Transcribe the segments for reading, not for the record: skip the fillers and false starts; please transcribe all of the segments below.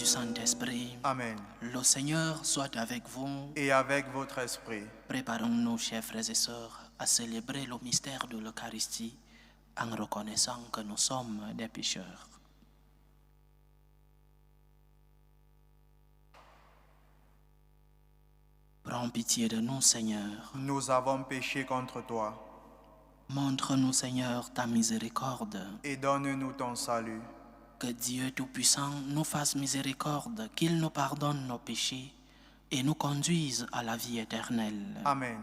du Saint-Esprit. Amen. Le Seigneur soit avec vous. Et avec votre esprit. Préparons-nous, chers frères et sœurs, à célébrer le mystère de l'Eucharistie en reconnaissant que nous sommes des pécheurs. Prends pitié de nous, Seigneur. Nous avons péché contre toi. Montre-nous, Seigneur, ta miséricorde. Et donne-nous ton salut. Que Dieu Tout-Puissant nous fasse miséricorde, qu'il nous pardonne nos péchés et nous conduise à la vie éternelle. Amen.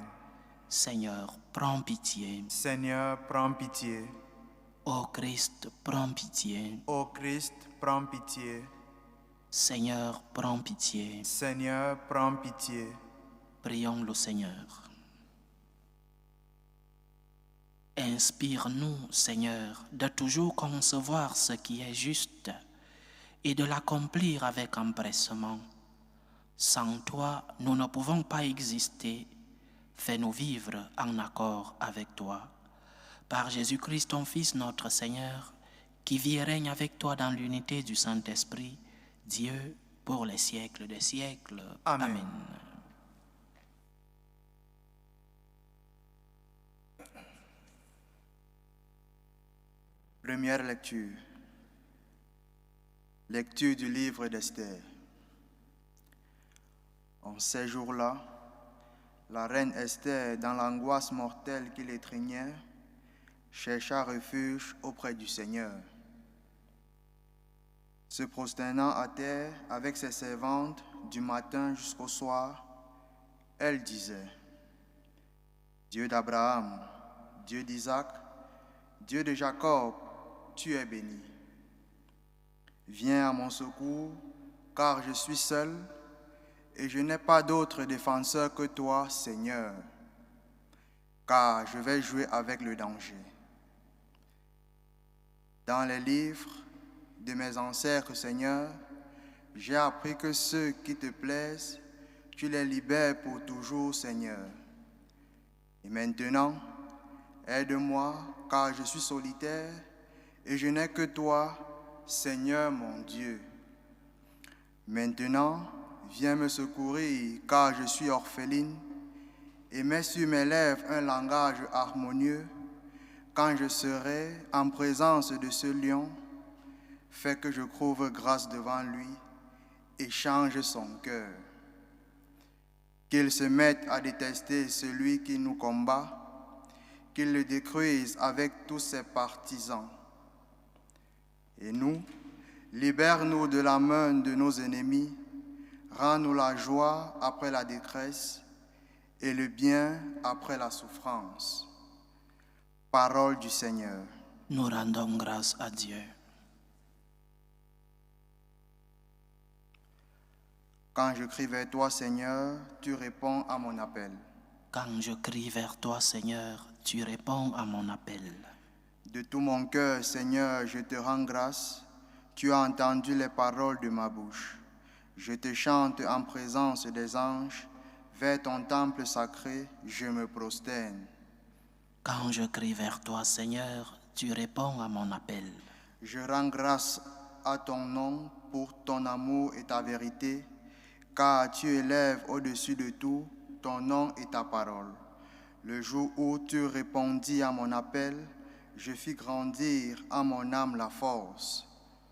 Seigneur, prends pitié. Seigneur, prends pitié. Ô Christ, prends pitié. Ô Christ, prends pitié. Seigneur, prends pitié. Seigneur, prends pitié. Prions le Seigneur. Inspire-nous, Seigneur, de toujours concevoir ce qui est juste et de l'accomplir avec empressement. Sans toi, nous ne pouvons pas exister. Fais-nous vivre en accord avec toi. Par Jésus-Christ, ton Fils, notre Seigneur, qui vit et règne avec toi dans l'unité du Saint-Esprit, Dieu, pour les siècles des siècles. Amen. Amen. Première lecture. Lecture du livre d'Esther. En ces jours-là, la reine Esther, dans l'angoisse mortelle qui l'étreignait, chercha refuge auprès du Seigneur. Se prosternant à terre avec ses servantes du matin jusqu'au soir, elle disait: Dieu d'Abraham, Dieu d'Isaac, Dieu de Jacob, tu es béni. Viens à mon secours, car je suis seul et je n'ai pas d'autre défenseur que toi, Seigneur, car je vais jouer avec le danger. Dans les livres de mes ancêtres, Seigneur, j'ai appris que ceux qui te plaisent, tu les libères pour toujours, Seigneur. Et maintenant, aide-moi, car je suis solitaire et je n'ai que toi, Seigneur mon Dieu. Maintenant, viens me secourir, car je suis orpheline, et mets sur mes lèvres un langage harmonieux. Quand je serai en présence de ce lion, fais que je trouve grâce devant lui et change son cœur. Qu'il se mette à détester celui qui nous combat, qu'il le détruise avec tous ses partisans. Et nous, libère-nous de la main de nos ennemis, rends-nous la joie après la détresse et le bien après la souffrance. Parole du Seigneur. Nous rendons grâce à Dieu. Quand je crie vers toi, Seigneur, tu réponds à mon appel. Quand je crie vers toi, Seigneur, tu réponds à mon appel. De tout mon cœur, Seigneur, je te rends grâce. Tu as entendu les paroles de ma bouche. Je te chante en présence des anges. Vers ton temple sacré, je me prosterne. Quand je crie vers toi, Seigneur, tu réponds à mon appel. Je rends grâce à ton nom pour ton amour et ta vérité, car tu élèves au-dessus de tout ton nom et ta parole. Le jour où tu répondis à mon appel, je fis grandir en mon âme la force.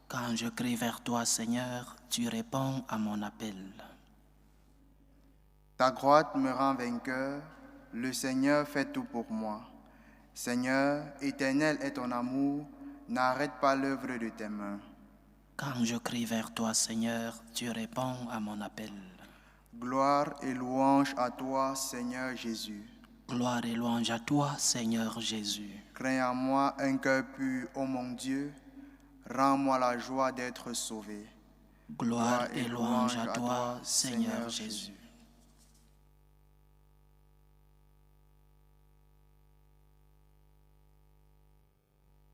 Quand je crie vers toi, Seigneur, tu réponds à mon appel. Ta droite me rend vainqueur, le Seigneur fait tout pour moi. Seigneur, éternel est ton amour, n'arrête pas l'œuvre de tes mains. Quand je crie vers toi, Seigneur, tu réponds à mon appel. Gloire et louange à toi, Seigneur Jésus. Gloire et louange à toi, Seigneur Jésus. Crée en moi un cœur pur, ô mon Dieu, rends-moi la joie d'être sauvé. Gloire et louange à toi, Seigneur Jésus.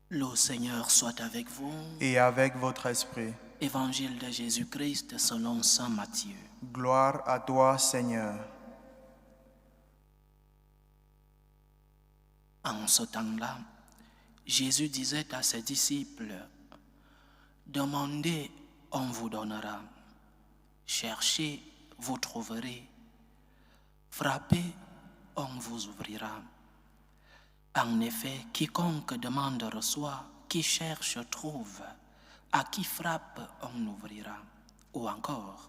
Le Seigneur soit avec vous. Et avec votre esprit. Évangile de Jésus-Christ selon saint Matthieu. Gloire à toi, Seigneur. En ce temps-là, Jésus disait à ses disciples: « Demandez, on vous donnera. Cherchez, vous trouverez. Frappez, on vous ouvrira. En effet, quiconque demande reçoit, qui cherche trouve, à qui frappe on ouvrira. Ou encore,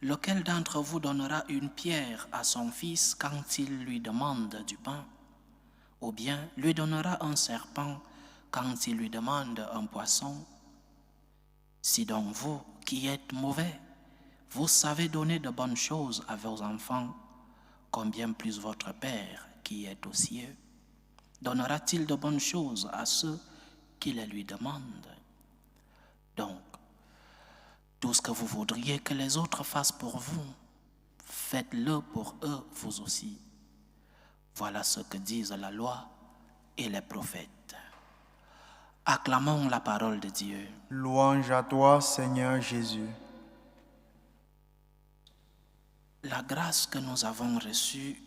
lequel d'entre vous donnera une pierre à son fils quand il lui demande du pain? Ou bien lui donnera un serpent quand il lui demande un poisson? Si donc vous, qui êtes mauvais, vous savez donner de bonnes choses à vos enfants, combien plus votre Père qui est aux cieux donnera-t-il de bonnes choses à ceux qui les lui demandent? Donc, tout ce que vous voudriez que les autres fassent pour vous, faites-le pour eux vous aussi. Voilà ce que disent la loi et les prophètes. Acclamons la parole de Dieu. Louange à toi, Seigneur Jésus. La grâce que nous avons reçue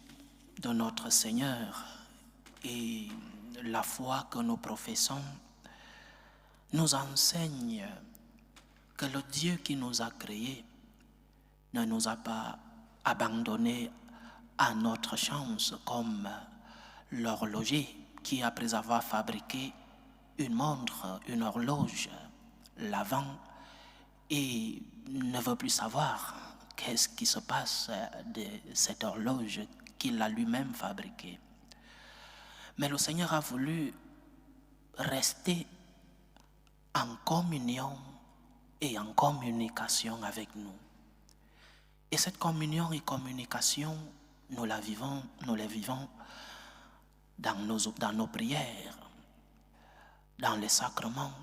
de notre Seigneur et la foi que nous professons nous enseigne que le Dieu qui nous a créés ne nous a pas abandonnés à notre chance comme l'horloger qui, après avoir fabriqué une montre, une horloge, la vend et ne veut plus savoir qu'est-ce qui se passe de cette horloge qu'il a lui-même fabriquée. Mais le Seigneur a voulu rester en communion et en communication avec nous. Et cette communion et communication, nous les vivons dans nos prières, dans les sacrements,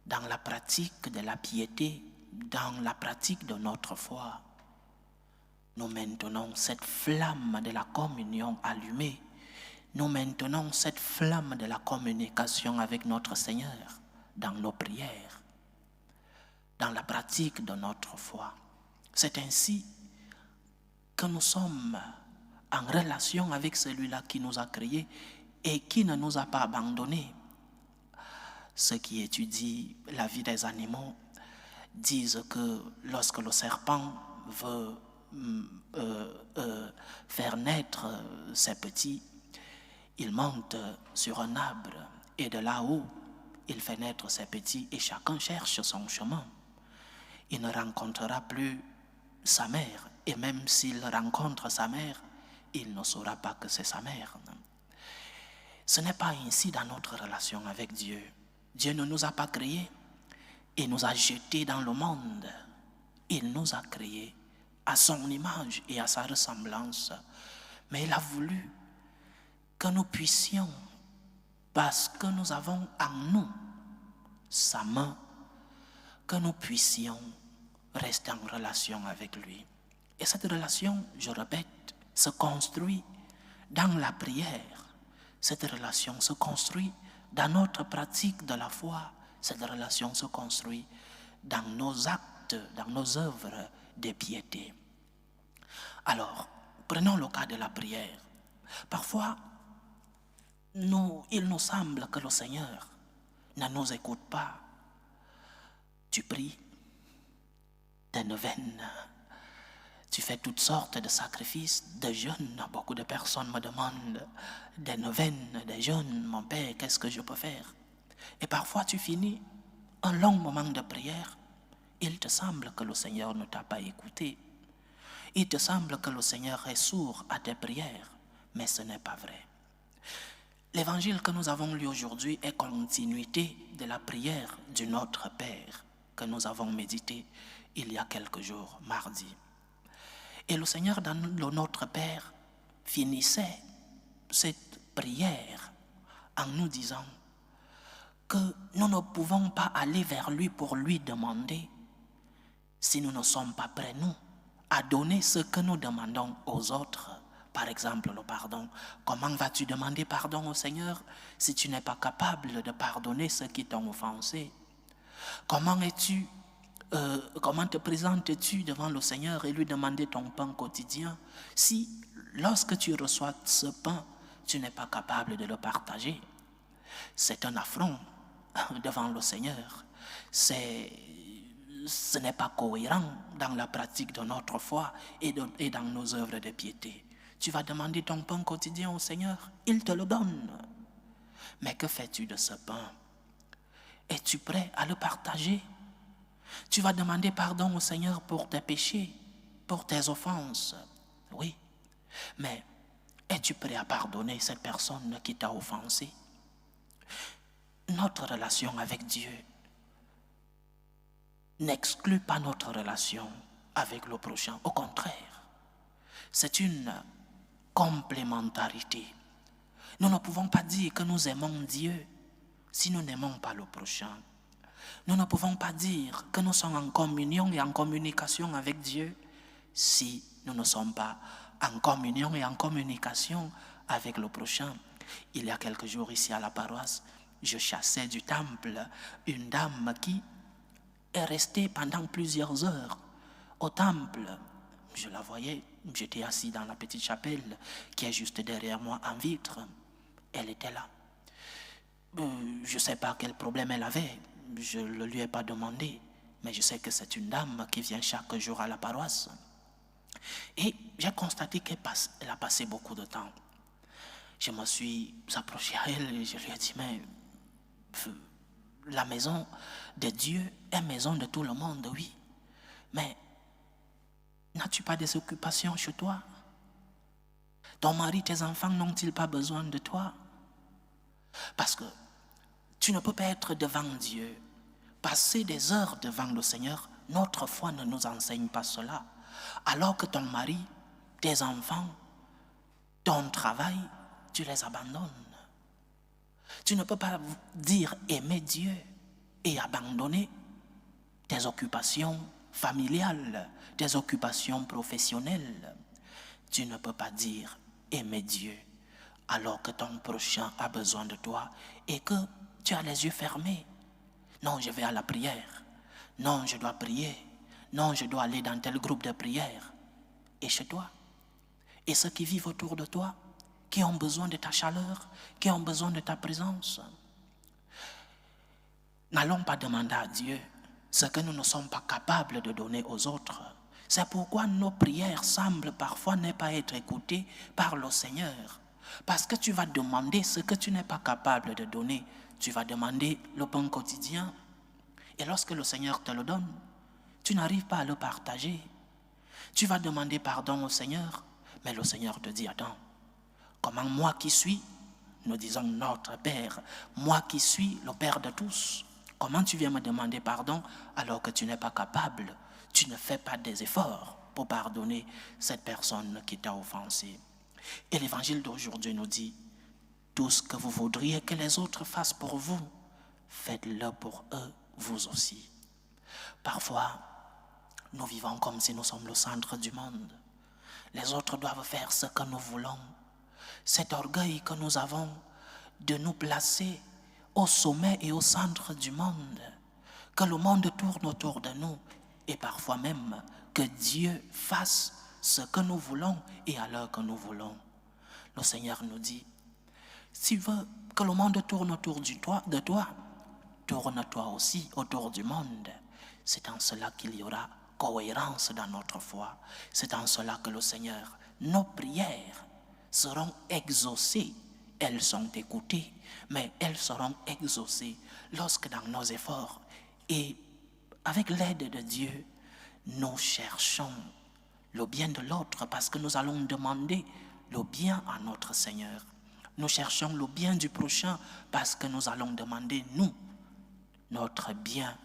dans la pratique de la piété, dans la pratique de notre foi. Nous maintenons cette flamme de la communion allumée. Nous maintenons cette flamme de la communication avec notre Seigneur dans nos prières, dans la pratique de notre foi. C'est ainsi que nous sommes en relation avec celui-là qui nous a créés et qui ne nous a pas abandonnés. Ceux qui étudient la vie des animaux disent que lorsque le serpent veut faire naître ses petits, il monte sur un arbre et de là-haut, il fait naître ses petits et chacun cherche son chemin. Il ne rencontrera plus sa mère et même s'il rencontre sa mère, il ne saura pas que c'est sa mère. Ce n'est pas ainsi dans notre relation avec Dieu. Dieu ne nous a pas créés et nous a jetés dans le monde. Il nous a créés à son image et à sa ressemblance. Mais il a voulu que nous puissions, parce que nous avons en nous sa main, que nous puissions rester en relation avec lui. Et cette relation, je répète, se construit dans la prière. Cette relation se construit dans notre pratique de la foi. Cette relation se construit dans nos actes, dans nos œuvres de piété. Alors, prenons le cas de la prière. Parfois, il nous semble que le Seigneur ne nous écoute pas. Tu pries des neuvaines, tu fais toutes sortes de sacrifices, de jeûnes. Beaucoup de personnes me demandent des neuvaines, des jeûnes. Mon Père, qu'est-ce que je peux faire? Et parfois tu finis un long moment de prière. Il te semble que le Seigneur ne t'a pas écouté. Il te semble que le Seigneur est sourd à tes prières, mais ce n'est pas vrai. L'évangile que nous avons lu aujourd'hui est continuité de la prière du Notre Père que nous avons médité il y a quelques jours, mardi. Et le Seigneur dans le Notre Père finissait cette prière en nous disant que nous ne pouvons pas aller vers lui pour lui demander si nous ne sommes pas prêts, nous, à donner ce que nous demandons aux autres. Par exemple, le pardon. Comment vas-tu demander pardon au Seigneur si tu n'es pas capable de pardonner ceux qui t'ont offensé? Comment te présentes-tu devant le Seigneur et lui demander ton pain quotidien si, lorsque tu reçois ce pain, tu n'es pas capable de le partager? C'est un affront devant le Seigneur. C'est ce n'est pas cohérent dans la pratique de notre foi et dans nos œuvres de piété. Tu vas demander ton pain quotidien au Seigneur, il te le donne. Mais que fais-tu de ce pain? Es-tu prêt à le partager? Tu vas demander pardon au Seigneur pour tes péchés, pour tes offenses. Oui, mais es-tu prêt à pardonner cette personne qui t'a offensé? Notre relation avec Dieu n'exclut pas notre relation avec le prochain. Au contraire, c'est une complémentarité. Nous ne pouvons pas dire que nous aimons Dieu si nous n'aimons pas le prochain. Nous ne pouvons pas dire que nous sommes en communion et en communication avec Dieu si nous ne sommes pas en communion et en communication avec le prochain. Il y a quelques jours ici à la paroisse, je chassais du temple une dame qui est restée pendant plusieurs heures au temple. Je la voyais, j'étais assis dans la petite chapelle qui est juste derrière moi en vitre. Elle était là. Je ne sais pas quel problème elle avait, je ne lui ai pas demandé, mais je sais que c'est une dame qui vient chaque jour à la paroisse. Et j'ai constaté qu'elle a passé beaucoup de temps. Je me suis approché à elle et je lui ai dit, mais la maison de Dieu est maison de tout le monde, oui. Mais n'as-tu pas des occupations chez toi? Ton mari, tes enfants n'ont-ils pas besoin de toi? Parce que tu ne peux pas être devant Dieu, passer des heures devant le Seigneur. Notre foi ne nous enseigne pas cela. Alors que ton mari, tes enfants, ton travail, tu les abandonnes. Tu ne peux pas dire aimer Dieu et abandonner tes occupations familiales, tes occupations professionnelles. Tu ne peux pas dire aimer Dieu alors que ton prochain a besoin de toi et que tu as les yeux fermés. Non, je vais à la prière. Non, je dois prier. Non, je dois aller dans tel groupe de prière. Et chez toi? Et ceux qui vivent autour de toi, qui ont besoin de ta chaleur, qui ont besoin de ta présence. N'allons pas demander à Dieu ce que nous ne sommes pas capables de donner aux autres. C'est pourquoi nos prières semblent parfois ne pas être écoutées par le Seigneur. Parce que tu vas demander ce que tu n'es pas capable de donner. Tu vas demander le pain quotidien. Et lorsque le Seigneur te le donne, tu n'arrives pas à le partager. Tu vas demander pardon au Seigneur, mais le Seigneur te dit, attends, comment moi qui suis, nous disons notre Père, moi qui suis le Père de tous, comment tu viens me demander pardon alors que tu n'es pas capable, tu ne fais pas des efforts pour pardonner cette personne qui t'a offensé. Et l'évangile d'aujourd'hui nous dit, tout ce que vous voudriez que les autres fassent pour vous, faites-le pour eux, vous aussi. Parfois, nous vivons comme si nous sommes le centre du monde. Les autres doivent faire ce que nous voulons. Cet orgueil que nous avons de nous placer au sommet et au centre du monde, que le monde tourne autour de nous et parfois même que Dieu fasse ce que nous voulons et à l'heure que nous voulons. Le Seigneur nous dit, si tu veux que le monde tourne autour de toi, tourne-toi aussi autour du monde. C'est en cela qu'il y aura cohérence dans notre foi. C'est en cela que le Seigneur, nos prières seront exaucées. Elles sont écoutées, mais elles seront exaucées lorsque dans nos efforts et avec l'aide de Dieu, nous cherchons le bien de l'autre parce que nous allons demander le bien à notre Seigneur. Nous cherchons le bien du prochain parce que nous allons demander, nous, notre bien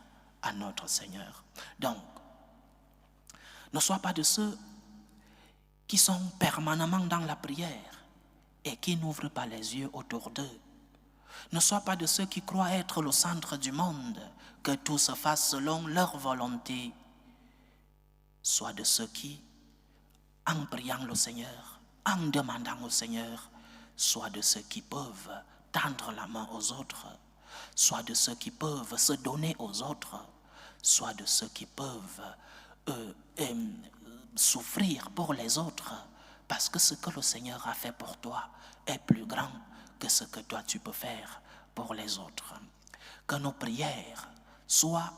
à notre Seigneur. Donc, ne sois pas de ceux qui sont permanemment dans la prière et qui n'ouvrent pas les yeux autour d'eux. Ne sois pas de ceux qui croient être le centre du monde, que tout se fasse selon leur volonté. Sois de ceux qui, en priant le Seigneur, en demandant au Seigneur, sois de ceux qui peuvent tendre la main aux autres, sois de ceux qui peuvent se donner aux autres, sois de ceux qui peuvent souffrir pour les autres, parce que ce que le Seigneur a fait pour toi est plus grand que ce que toi tu peux faire pour les autres. Que nos prières soient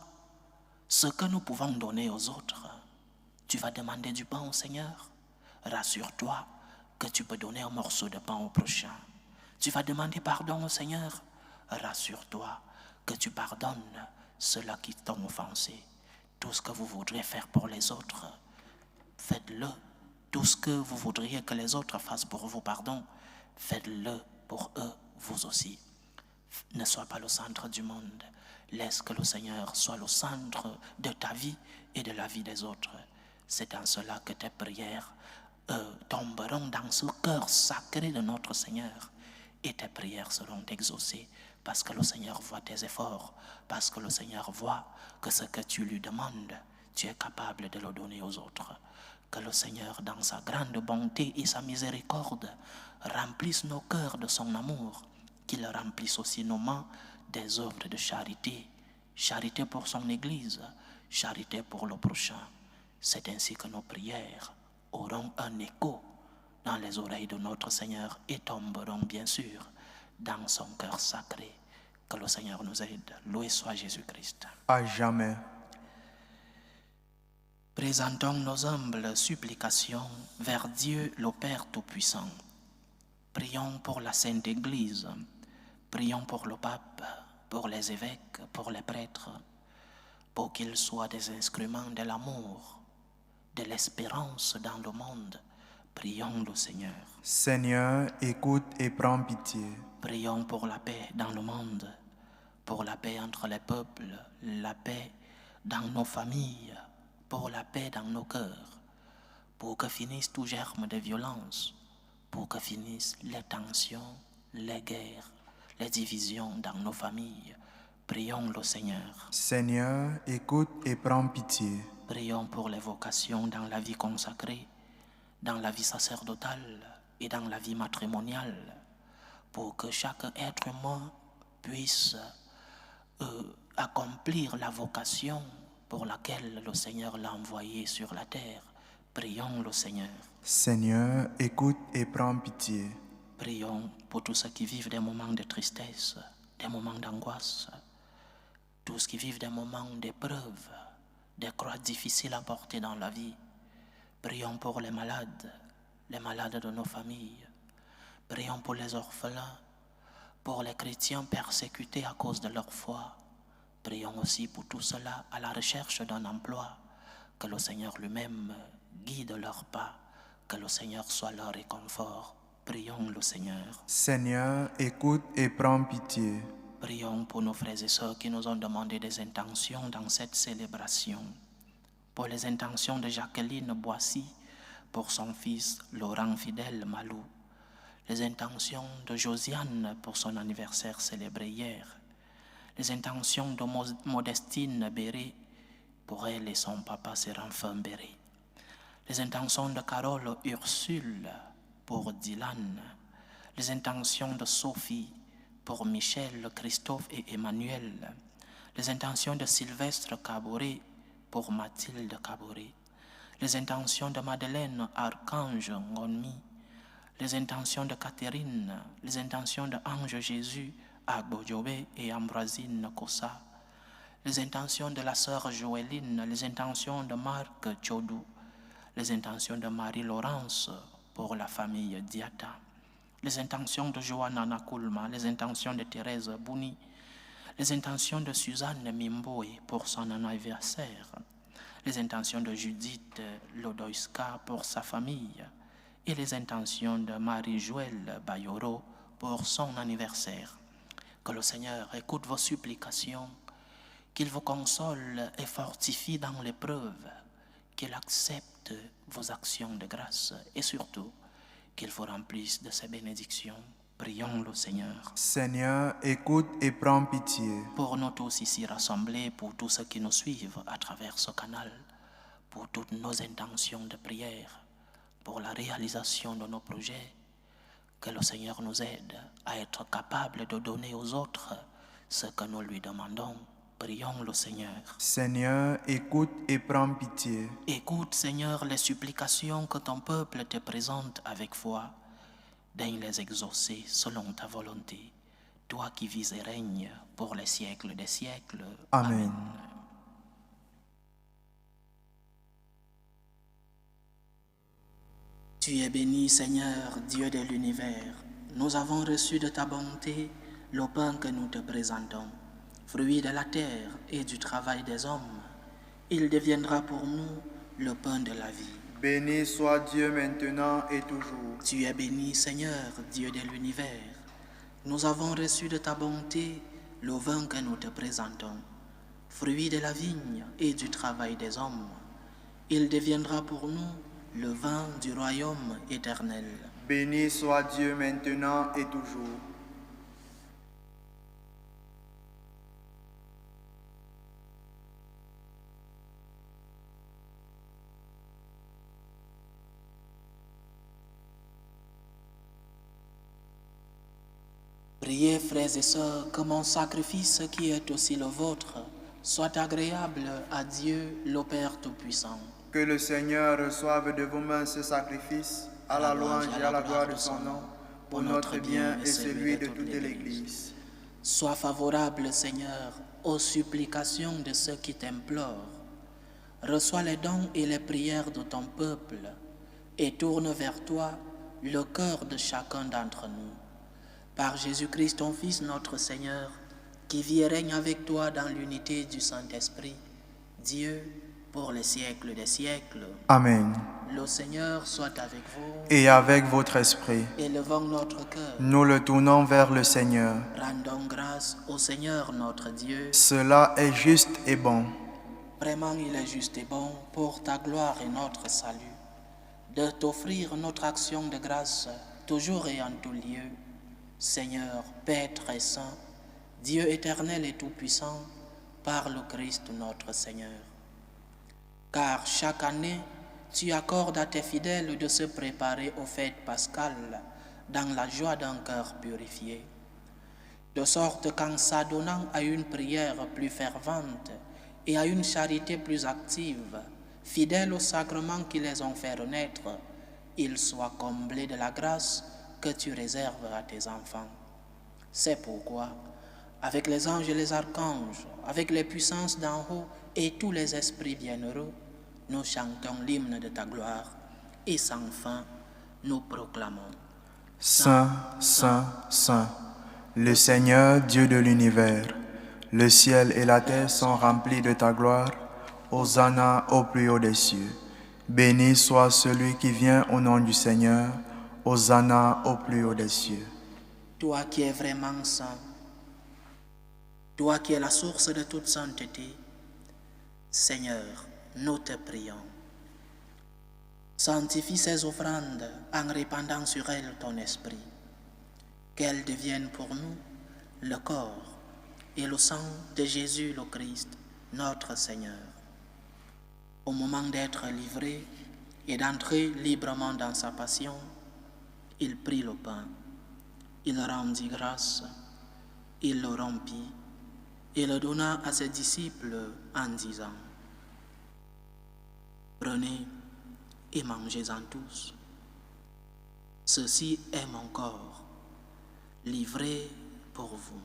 Ce que nous pouvons donner aux autres, tu vas demander du pain au Seigneur. Rassure-toi que tu peux donner un morceau de pain au prochain. Tu vas demander pardon au Seigneur. Rassure-toi que tu pardonnes ceux-là qui t'ont offensé. Tout ce que vous voudrez faire pour les autres, faites-le. Tout ce que vous voudriez que les autres fassent pour vous, faites-le pour eux, vous aussi. Ne sois pas le centre du monde. Laisse que le Seigneur soit le centre de ta vie et de la vie des autres. C'est en cela que tes prières tomberont dans ce cœur sacré de notre Seigneur. Et tes prières seront exaucées parce que le Seigneur voit tes efforts, parce que le Seigneur voit que ce que tu lui demandes, tu es capable de le donner aux autres. Que le Seigneur, dans sa grande bonté et sa miséricorde, remplisse nos cœurs de son amour, qu'il remplisse aussi nos mains des œuvres de charité, charité pour son Église, charité pour le prochain. C'est ainsi que nos prières auront un écho dans les oreilles de notre Seigneur et tomberont bien sûr dans son cœur sacré. Que le Seigneur nous aide. Loué soit Jésus-Christ. À jamais. Présentons nos humbles supplications vers Dieu le Père Tout-Puissant. Prions pour la Sainte Église. Prions pour le pape, pour les évêques, pour les prêtres, pour qu'ils soient des instruments de l'amour, de l'espérance dans le monde. Prions le Seigneur. Seigneur, écoute et prends pitié. Prions pour la paix dans le monde, pour la paix entre les peuples, la paix dans nos familles, pour la paix dans nos cœurs, pour que finisse tout germe de violence, pour que finissent les tensions, les guerres, les divisions dans nos familles. Prions le Seigneur. Seigneur, écoute et prends pitié. Prions pour les vocations dans la vie consacrée, dans la vie sacerdotale et dans la vie matrimoniale, pour que chaque être humain puisse accomplir la vocation pour laquelle le Seigneur l'a envoyé sur la terre. Prions le Seigneur. Seigneur, écoute et prends pitié. Prions pour tous ceux qui vivent des moments de tristesse, des moments d'angoisse, tous ceux qui vivent des moments d'épreuve, des croix difficiles à porter dans la vie. Prions pour les malades de nos familles. Prions pour les orphelins, pour les chrétiens persécutés à cause de leur foi. Prions aussi pour tout cela à la recherche d'un emploi. Que le Seigneur lui-même guide leurs pas, que le Seigneur soit leur réconfort. Prions le Seigneur. Seigneur, écoute et prends pitié. Prions pour nos frères et sœurs qui nous ont demandé des intentions dans cette célébration. Pour les intentions de Jacqueline Boissy, pour son fils Laurent Fidèle Malou. Les intentions de Josiane pour son anniversaire célébré hier. Les intentions de Modestine Béré pour elle et son papa Séraphin Béré. Les intentions de Carole Ursule pour Dylan. Les intentions de Sophie pour Michel, Christophe et Emmanuel. Les intentions de Sylvestre Caboret pour Mathilde Caboret. Les intentions de Madeleine Archange Ngonmi. Les intentions de Catherine. Les intentions de Ange Jésus Agbodjobé et Ambroisine Kossa. Les intentions de la sœur Joéline. Les intentions de Marc Tchodou. Les intentions de Marie-Laurence pour la famille Diata. Les intentions de Johanna Nakulma. Les intentions de Thérèse Bouni. Les intentions de Suzanne Mimboé pour son anniversaire. Les intentions de Judith Lodoiska pour sa famille. Et les intentions de Marie-Joëlle Bayoro pour son anniversaire. Que le Seigneur écoute vos supplications, qu'il vous console et fortifie dans l'épreuve, qu'il accepte vos actions de grâce et surtout qu'il vous remplisse de ses bénédictions. Prions le Seigneur. Seigneur, écoute et prends pitié. Pour nous tous ici rassemblés, pour tous ceux qui nous suivent à travers ce canal, pour toutes nos intentions de prière, pour la réalisation de nos projets, que le Seigneur nous aide à être capables de donner aux autres ce que nous lui demandons. Prions le Seigneur. Seigneur, écoute et prends pitié. Écoute, Seigneur, les supplications que ton peuple te présente avec foi. Daigne les exaucer selon ta volonté, toi qui vis et règnes pour les siècles des siècles. Amen. Tu es béni, Seigneur, Dieu de l'univers. Nous avons reçu de ta bonté le pain que nous te présentons, fruit de la terre et du travail des hommes. Il deviendra pour nous le pain de la vie. Béni soit Dieu maintenant et toujours. Tu es béni, Seigneur, Dieu de l'univers. Nous avons reçu de ta bonté le vin que nous te présentons, fruit de la vigne et du travail des hommes. Il deviendra pour nous le vin du royaume éternel. Béni soit Dieu maintenant et toujours. Priez, frères et sœurs, que mon sacrifice, qui est aussi le vôtre, soit agréable à Dieu, le Père Tout-Puissant. Que le Seigneur reçoive de vos mains ce sacrifice, à la louange et à la gloire de son nom, pour notre bien et celui de toute l'Église. Sois favorable, Seigneur, aux supplications de ceux qui t'implorent. Reçois les dons et les prières de ton peuple et tourne vers toi le cœur de chacun d'entre nous. Par Jésus-Christ, ton Fils, notre Seigneur, qui vit et règne avec toi dans l'unité du Saint-Esprit, Dieu, pour les siècles des siècles. Amen. Le Seigneur soit avec vous. Et avec votre esprit, Élevons notre cœur. nous le tournons vers le Seigneur. Rendons grâce au Seigneur notre Dieu. Cela est juste et bon. Vraiment, il est juste et bon pour ta gloire et notre salut, de t'offrir notre action de grâce toujours et en tout lieu. Seigneur, Père très saint, Dieu éternel et tout-puissant, par le Christ notre Seigneur. Car chaque année, tu accordes à tes fidèles de se préparer aux fêtes pascales dans la joie d'un cœur purifié, de sorte qu'en s'adonnant à une prière plus fervente et à une charité plus active, fidèles aux sacrements qui les ont fait renaître, ils soient comblés de la grâce que tu réserves à tes enfants. C'est pourquoi, avec les anges et les archanges, avec les puissances d'en haut et tous les esprits bienheureux, nous chantons l'hymne de ta gloire et sans fin, nous proclamons. Saint, Saint, Saint, le Seigneur Dieu de l'univers, le ciel et la terre sont remplis de ta gloire. Hosanna au plus haut des cieux. Béni soit celui qui vient au nom du Seigneur. Hosanna au plus haut des cieux. Toi qui es vraiment saint, toi qui es la source de toute sainteté, Seigneur, nous te prions. Sanctifie ces offrandes en répandant sur elles ton esprit, qu'elles deviennent pour nous le corps et le sang de Jésus le Christ, notre Seigneur. Au moment d'être livré et d'entrer librement dans sa passion, il prit le pain, il rendit grâce, il le rompit et le donna à ses disciples en disant: Prenez et mangez-en tous. Ceci est mon corps, livré pour vous.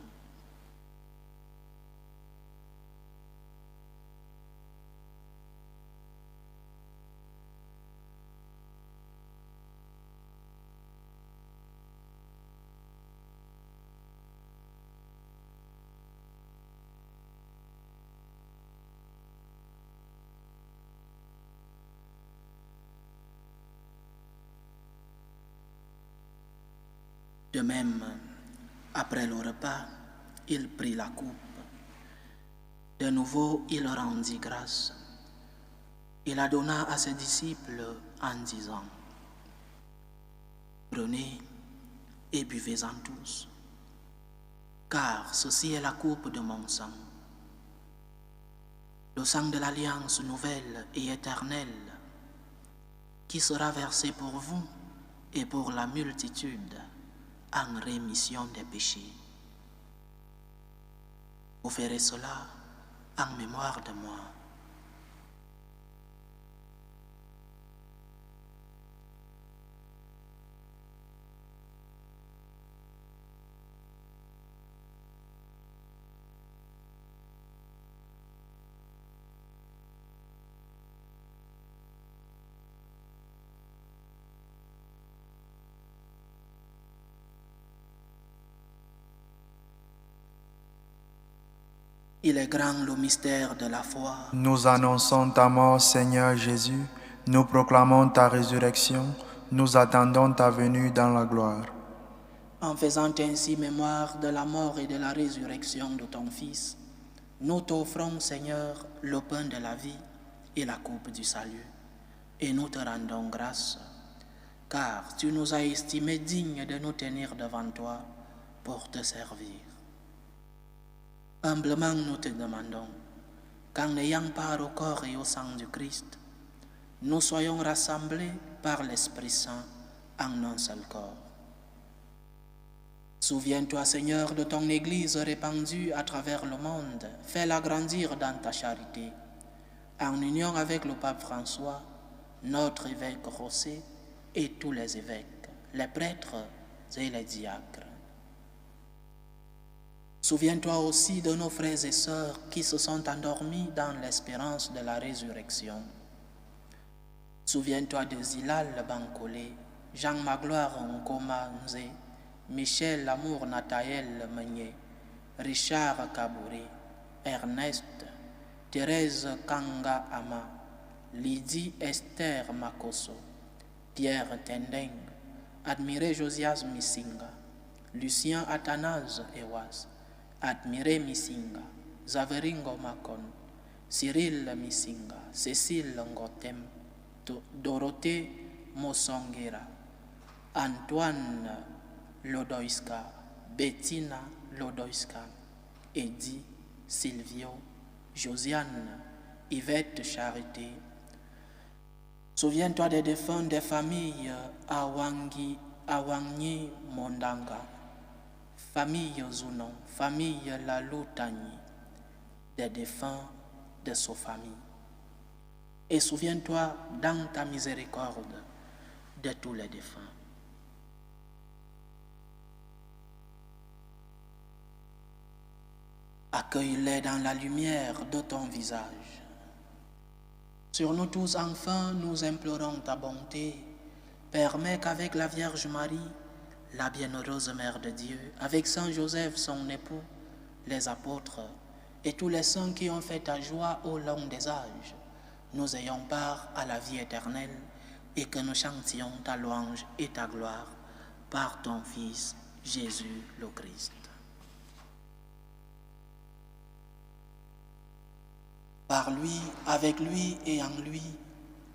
De même, après le repas, il prit la coupe. De nouveau, il rendit grâce. Il la donna à ses disciples en disant: Prenez et buvez-en tous, car ceci est la coupe de mon sang, le sang de l'alliance nouvelle et éternelle, qui sera versé pour vous et pour la multitude en rémission des péchés. Vous ferez cela en mémoire de moi. Il est grand le mystère de la foi. Nous annonçons ta mort, Seigneur Jésus. Nous proclamons ta résurrection. Nous attendons ta venue dans la gloire. En faisant ainsi mémoire de la mort et de la résurrection de ton Fils, nous t'offrons, Seigneur, le pain de la vie et la coupe du salut. Et nous te rendons grâce, car tu nous as estimés dignes de nous tenir devant toi pour te servir. Humblement nous te demandons qu'en n'ayant part au corps et au sang du Christ, nous soyons rassemblés par l'Esprit Saint en un seul corps. Souviens-toi, Seigneur, de ton Église répandue à travers le monde. Fais-la grandir dans ta charité, en union avec le pape François, notre évêque José et tous les évêques, les prêtres et les diacres. Souviens-toi aussi de nos frères et sœurs qui se sont endormis dans l'espérance de la résurrection. Souviens-toi de Zilal Bankolé, Jean Magloire Nkoma Nze, Michel Amour Nathaël Meunier, Richard Kabouré, Ernest, Thérèse Kanga Ama, Lydie Esther Makoso, Pierre Tendeng, Admiré Josias Missinga, Lucien Athanase Ewas, Admiré Missinga, Zaveringo Makon, Cyril Missinga, Cécile Ngotem, Dorothée Mosongera, Antoine Lodoiska, Bettina Lodoiska, Eddie, Silvio, Josiane, Yvette Charité. Souviens-toi des défunts des familles Awangi Mondanga, famille Zunon, famille Laloutani, des défunts de sa famille. Et souviens-toi dans ta miséricorde de tous les défunts. Accueille-les dans la lumière de ton visage. Sur nous tous, enfin, nous implorons ta bonté. Permets qu'avec la Vierge Marie, la bienheureuse Mère de Dieu, avec Saint Joseph, son époux, les apôtres et tous les saints qui ont fait ta joie au long des âges, nous ayons part à la vie éternelle et que nous chantions ta louange et ta gloire par ton Fils, Jésus le Christ. Par lui, avec lui et en lui,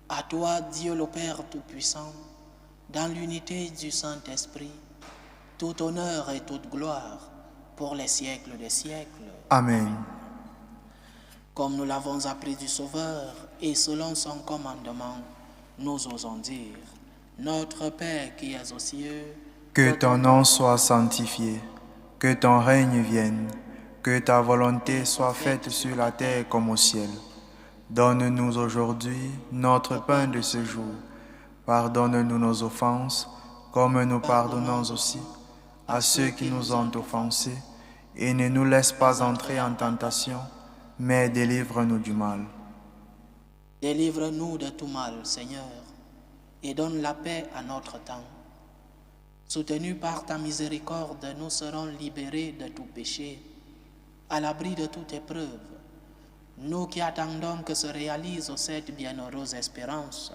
à toi, Dieu le Père Tout-Puissant, dans l'unité du Saint-Esprit, tout honneur et toute gloire pour les siècles des siècles. Amen. Comme nous l'avons appris du Sauveur et selon son commandement, nous osons dire, Notre Père qui es aux cieux, que ton nom soit sanctifié, que ton règne vienne, que ta volonté soit faite sur la terre comme au ciel. Donne-nous aujourd'hui notre pain de ce jour. Pardonne-nous nos offenses, comme nous pardonnons aussi à ceux qui nous ont offensés, et ne nous laisse pas entrer en tentation, mais délivre-nous du mal. Délivre-nous de tout mal, Seigneur, et donne la paix à notre temps. Soutenus par ta miséricorde, nous serons libérés de tout péché, à l'abri de toute épreuve. Nous qui attendons que se réalise cette bienheureuse espérance,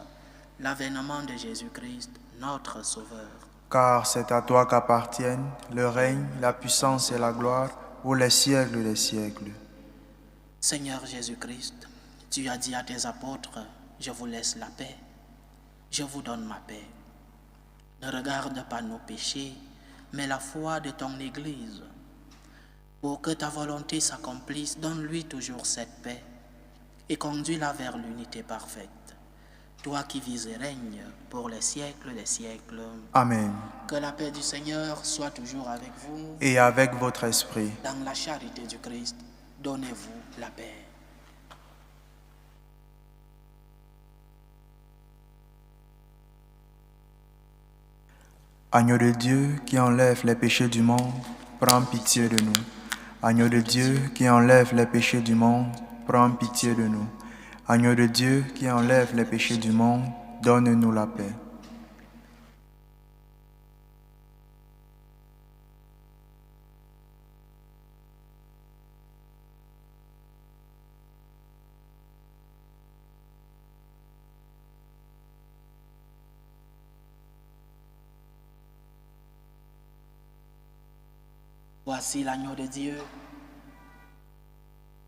l'avènement de Jésus-Christ, notre Sauveur. Car c'est à toi qu'appartiennent le règne, la puissance et la gloire pour les siècles des siècles. Seigneur Jésus-Christ, tu as dit à tes apôtres, je vous laisse la paix, je vous donne ma paix. Ne regarde pas nos péchés, mais la foi de ton Église. Pour que ta volonté s'accomplisse, donne-lui toujours cette paix et conduis-la vers l'unité parfaite. Toi qui vis et règnes pour les siècles des siècles. Amen. Que la paix du Seigneur soit toujours avec vous. Et avec votre esprit. Dans la charité du Christ, donnez-vous la paix. Agneau de Dieu qui enlève les péchés du monde, prends pitié de nous. Agneau de Dieu qui enlève les péchés du monde, prends pitié de nous. Agneau de Dieu qui enlève les péchés du monde, donne-nous la paix. Voici l'agneau de Dieu.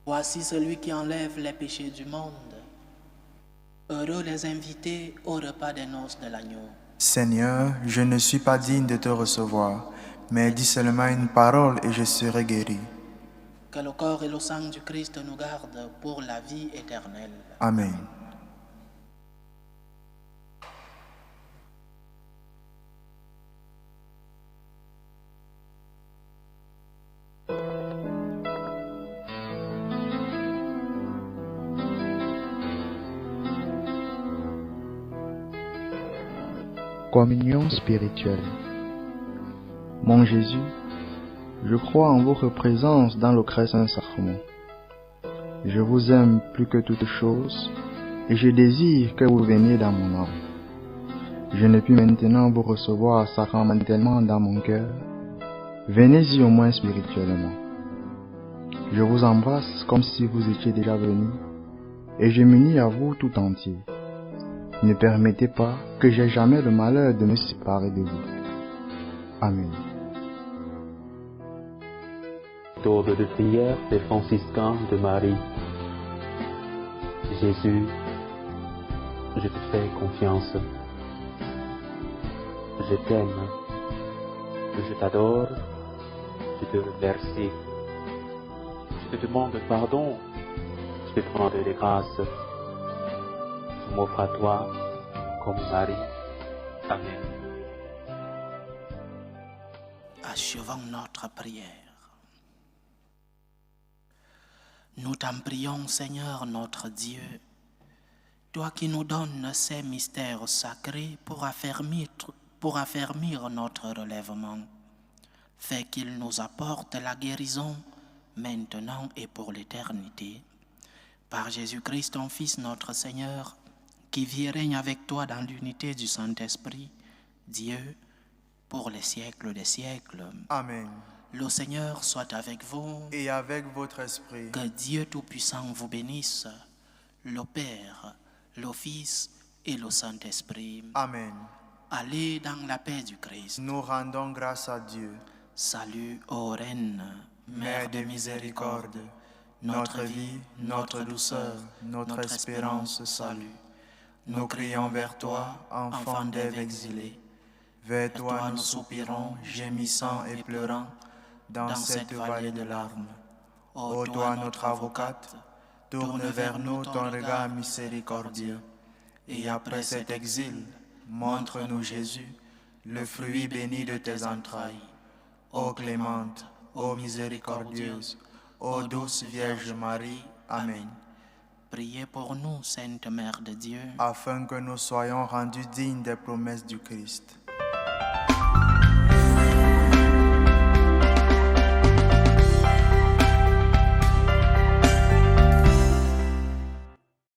Voici celui qui enlève les péchés du monde. Heureux les invités au repas des noces de l'agneau. Seigneur, je ne suis pas digne de te recevoir, mais dis seulement une parole et je serai guéri. Que le corps et le sang du Christ nous gardent pour la vie éternelle. Amen. Communion spirituelle. Mon Jésus, je crois en votre présence dans le très saint sacrement. Je vous aime plus que toute chose et je désire que vous veniez dans mon âme. Je ne puis maintenant vous recevoir sacramentellement dans mon cœur. Venez-y au moins spirituellement. Je vous embrasse comme si vous étiez déjà venu et je m'unis à vous tout entier. Ne permettez pas que j'aie jamais le malheur de me séparer de vous. Amen. Méthode de prière des franciscains de Marie. Jésus, je te fais confiance. Je t'aime. Je t'adore. Je te remercie. Je te demande pardon. Je te demande des grâces. Je m'offre à toi comme Marie. Amen. Achevons notre prière. Nous t'en prions, Seigneur notre Dieu, toi qui nous donnes ces mystères sacrés pour affermir notre relèvement. Fais qu'il nous apporte la guérison maintenant et pour l'éternité. Par Jésus-Christ, ton Fils, notre Seigneur, qui vit et règne avec toi dans l'unité du Saint-Esprit, Dieu, pour les siècles des siècles. Amen. Le Seigneur soit avec vous. Et avec votre esprit. Que Dieu Tout-Puissant vous bénisse, le Père, le Fils et le Saint-Esprit. Amen. Allez dans la paix du Christ. Nous rendons grâce à Dieu. Salut, ô Reine, Mère de miséricorde, notre vie, notre douceur, notre espérance, salut. Nous crions vers toi, enfant d'Ève exilée. Vers toi nous soupirons, gémissant et pleurant, dans cette vallée de larmes. Ô toi notre avocate, tourne vers nous ton regard miséricordieux. Et après cet exil, montre-nous Jésus, le fruit béni de tes entrailles. Ô clémente, ô miséricordieuse, ô douce Vierge Marie. Amen. Priez pour nous, Sainte Mère de Dieu, Afin que nous soyons rendus dignes des promesses du Christ.